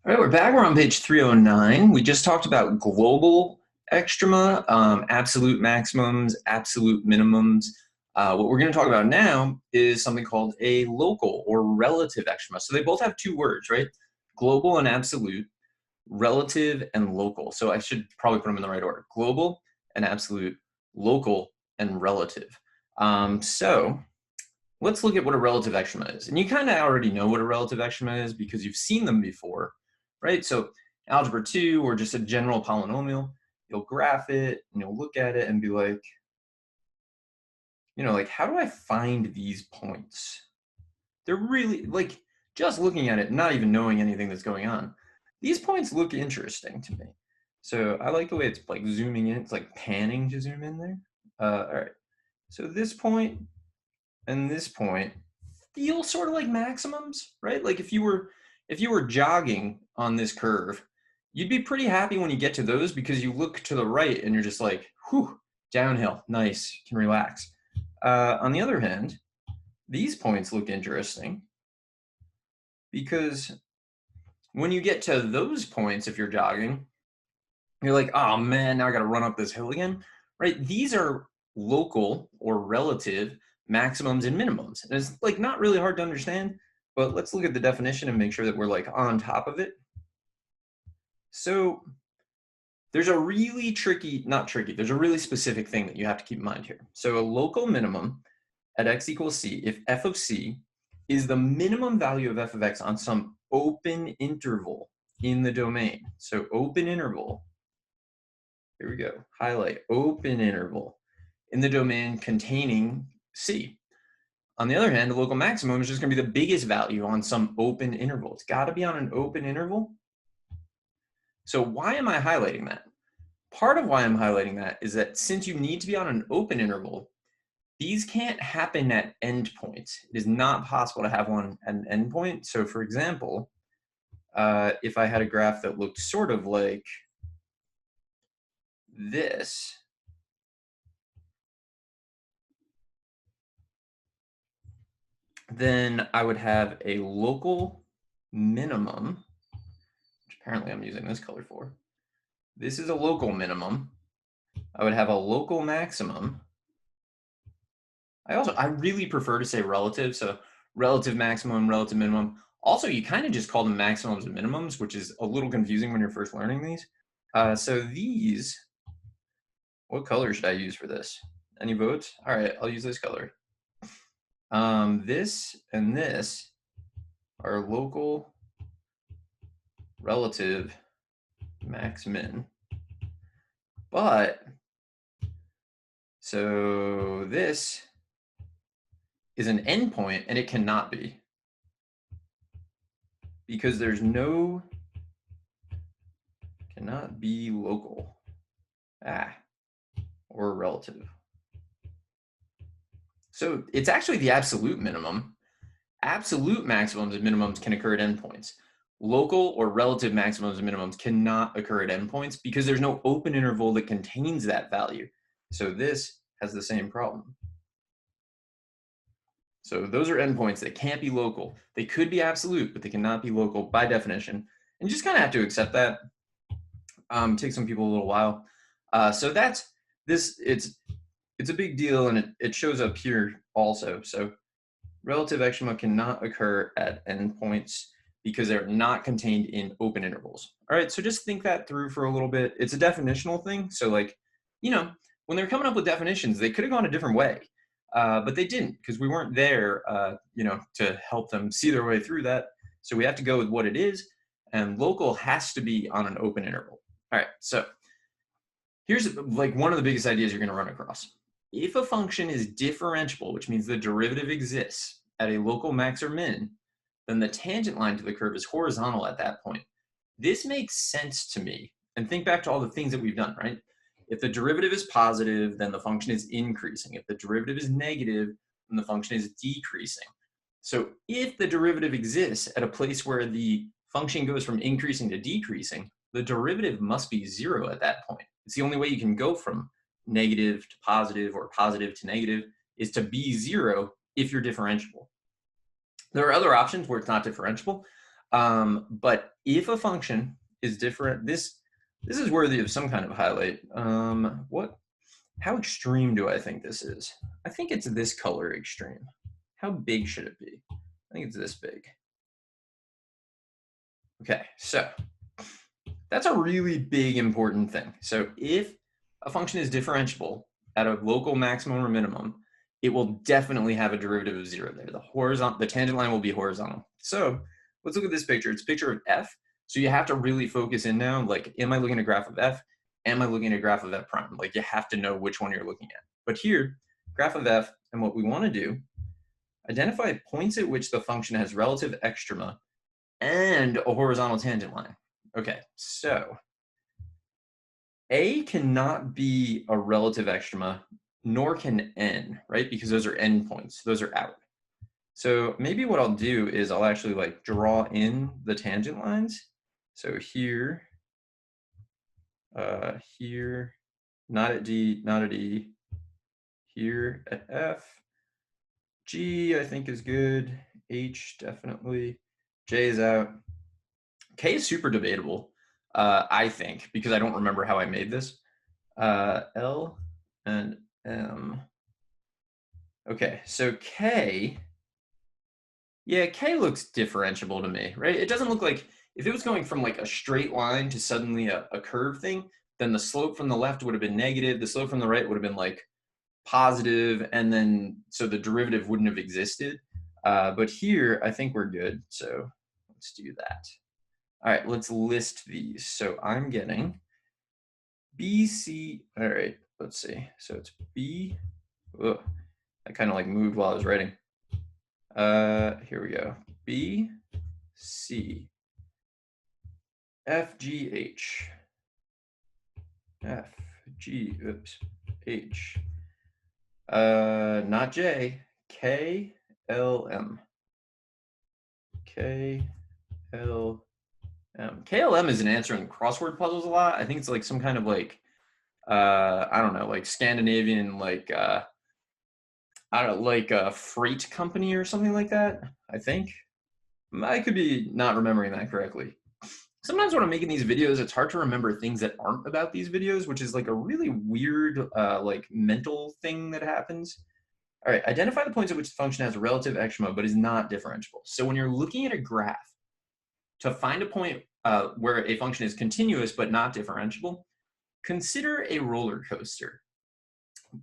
All right, we're back. We're on page 309. We just talked about global extrema, absolute maximums, absolute minimums. What we're going to talk about now is something called a local or relative extrema. So they both have two words, right? Global and absolute, relative and local. So I should probably put them in the right order. Global and absolute, local and relative. So let's look at what a relative extrema is. And you kind of already know what a relative extrema is because you've seen them before, right? So algebra 2 or just a general polynomial, you'll graph it and you'll look at it and be like, like, how do I find these points? They're really, like, just looking at it, not even knowing anything that's going on. These points look interesting to me. So I like the way it's like zooming in. It's like panning to zoom in there. All right. So this point and this point feel sort of like maximums, right? Like if you were jogging on this curve, you'd be pretty happy when you get to those because you look to the right and you're just like, whew, downhill, nice, can relax. On the other hand, these points look interesting because when you get to those points, if you're jogging, you're like, oh man, now I got to run up this hill again, right? These are local or relative maximums and minimums. And it's like not really hard to understand, but let's look at the definition and make sure that we're like on top of it. So there's a really there's a really specific thing that you have to keep in mind here. So a local minimum at x equals c, if f of c is the minimum value of f of x on some open interval in the domain. So open interval, here we go, highlight open interval in the domain containing c. On the other hand, the local maximum is just going to be the biggest value on some open interval. It's got to be on an open interval. So why am I highlighting that? Part of why I'm highlighting that is that since you need to be on an open interval, these can't happen at endpoints. It is not possible to have one at an endpoint. So for example, if I had a graph that looked sort of like this, then I would have a local minimum, which apparently I'm using this color for. This is a local minimum. I would have a local maximum. I really prefer to say relative. So relative maximum, relative minimum. Also, you kind of just call them maximums and minimums, which is a little confusing when you're first learning these. So these, what color should I use for this? Any votes? All right, I'll use this color. This and this are local, relative, max, min. But, so this is an endpoint and it cannot be. Because there's cannot be local, or relative. So it's actually the absolute minimum. Absolute maximums and minimums can occur at endpoints. Local or relative maximums and minimums cannot occur at endpoints because there's no open interval that contains that value. So this has the same problem. So those are endpoints that can't be local. They could be absolute, but they cannot be local by definition. And you just kind of have to accept that. It takes some people a little while. So that's this. It's a big deal, and it shows up here also. So relative extrema cannot occur at endpoints because they're not contained in open intervals. All right, so just think that through for a little bit. It's a definitional thing. So like, when they're coming up with definitions, they could have gone a different way, but they didn't because we weren't there, to help them see their way through that. So we have to go with what it is, and local has to be on an open interval. All right, so here's like one of the biggest ideas you're going to run across. If a function is differentiable, which means the derivative exists at a local max or min, then the tangent line to the curve is horizontal at that point. This makes sense to me. And think back to all the things that we've done, right? If the derivative is positive, then the function is increasing. If the derivative is negative, then the function is decreasing. So if the derivative exists at a place where the function goes from increasing to decreasing, the derivative must be 0 at that point. It's the only way you can go from negative to positive or positive to negative is to be 0 if you're differentiable. There are other options where it's not differentiable. But if a function is different, this is worthy of some kind of highlight. How extreme do I think this is? I think it's this color extreme. How big should it be? I think it's this big. Okay, so that's a really big important thing. So if a function is differentiable at a local maximum or minimum, it will definitely have a derivative of 0 there. The tangent line will be horizontal. So let's look at this picture. It's a picture of f. So you have to really focus in now, like, am I looking at a graph of f? Am I looking at a graph of f prime? Like, you have to know which one you're looking at. But here, graph of f, and what we want to do, identify points at which the function has relative extrema and a horizontal tangent line. Okay, so A cannot be a relative extrema, nor can n, right? Because those are endpoints. Those are out. So maybe what I'll do is I'll actually like draw in the tangent lines. So here, here, not at D, not at E, here at F. G, I think, is good. H, definitely. J is out. K is super debatable, I think, because I don't remember how I made this. L and M. Okay, so K, yeah, K looks differentiable to me, right? It doesn't look like, if it was going from like a straight line to suddenly a curve thing, then the slope from the left would have been negative, the slope from the right would have been like positive, and then so the derivative wouldn't have existed. But here, I think we're good, so let's do that. All right, let's list these. So I'm getting B, C, all right, let's see. So it's B, ugh, I kind of like moved while I was writing. Here we go. B, C, F, G, H, F, G, oops, H, not J, K, L, M, K, L, M. KLM is an answer in crossword puzzles a lot. I think it's like some kind of like, I don't know, like Scandinavian, like, I don't know, like a freight company or something like that, I think. I could be not remembering that correctly. Sometimes when I'm making these videos, it's hard to remember things that aren't about these videos, which is like a really weird, like mental thing that happens. All right, identify the points at which the function has a relative extrema but is not differentiable. So when you're looking at a graph, to find a point where a function is continuous but not differentiable, consider a roller coaster.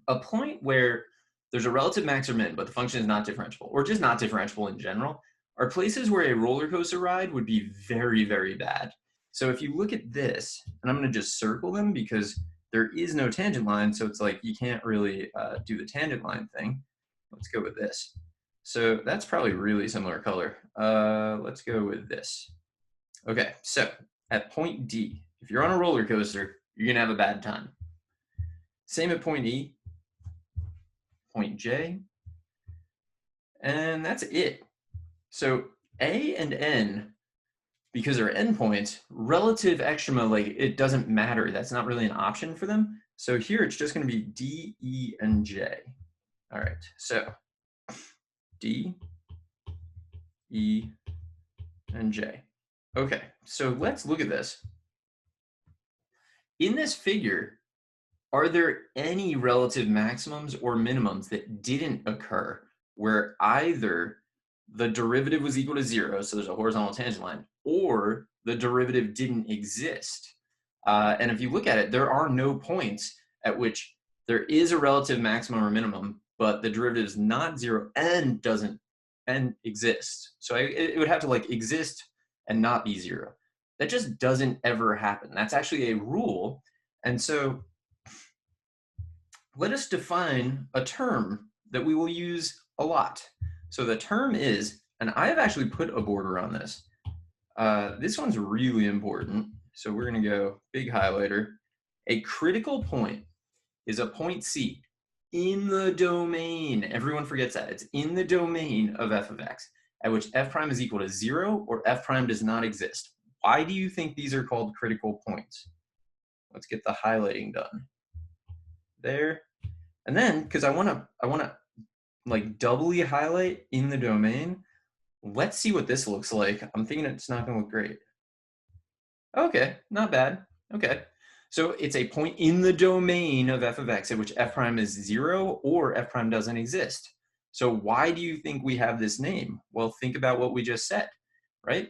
A point where there's a relative max or min, but the function is not differentiable, or just not differentiable in general, are places where a roller coaster ride would be very, very bad. So if you look at this, and I'm going to just circle them because there is no tangent line, so it's like you can't really do the tangent line thing. Let's go with this. So that's probably really similar color. Let's go with this. Okay, so at point D, if you're on a roller coaster, you're going to have a bad time. Same at point E, point J, and that's it. So A and N, because they're endpoints, relative extrema, like it doesn't matter. That's not really an option for them. So here it's just going to be D, E, and J. All right, so D, E, and J. Okay, so let's look at this. In this figure, are there any relative maximums or minimums that didn't occur where either the derivative was equal to 0, so there's a horizontal tangent line, or the derivative didn't exist? And if you look at it, there are no points at which there is a relative maximum or minimum, but the derivative is not 0 and doesn't exist. So it would have to like exist and not be 0. That just doesn't ever happen. That's actually a rule. And so let us define a term that we will use a lot. So the term is, and I have actually put a border on this. This one's really important. So we're going to go big highlighter. A critical point is a point C in the domain. Everyone forgets that. It's in the domain of f of x, at which f prime is equal to 0 or f prime does not exist. Why do you think these are called critical points? Let's get the highlighting done. There. And then, because I want to like doubly highlight in the domain, Let's see what this looks like. I'm thinking it's not going to look great. Okay, not bad. Okay. So it's a point in the domain of f of x at which f prime is 0 or f prime doesn't exist. So why do you think we have this name? Well, think about what we just said, right?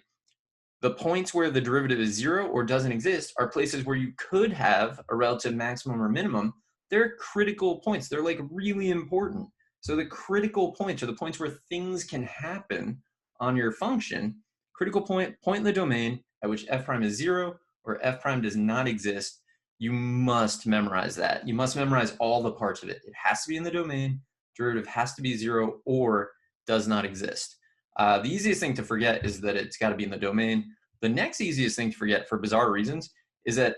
The points where the derivative is 0 or doesn't exist are places where you could have a relative maximum or minimum. They're critical points. They're like really important. So the critical points are the points where things can happen on your function. Critical point in the domain at which f prime is 0 or f prime does not exist. You must memorize that. You must memorize all the parts of it. It has to be in the domain. Derivative has to be 0 or does not exist. The easiest thing to forget is that it's got to be in the domain. The next easiest thing to forget, for bizarre reasons, is that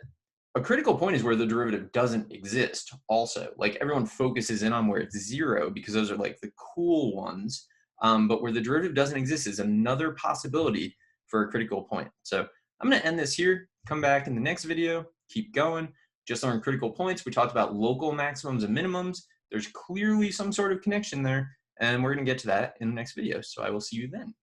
a critical point is where the derivative doesn't exist also. Like everyone focuses in on where it's 0 because those are like the cool ones. But where the derivative doesn't exist is another possibility for a critical point. So I'm going to end this here, come back in the next video, keep going. Just learn critical points. We talked about local maximums and minimums. There's clearly some sort of connection there, and we're going to get to that in the next video. So I will see you then.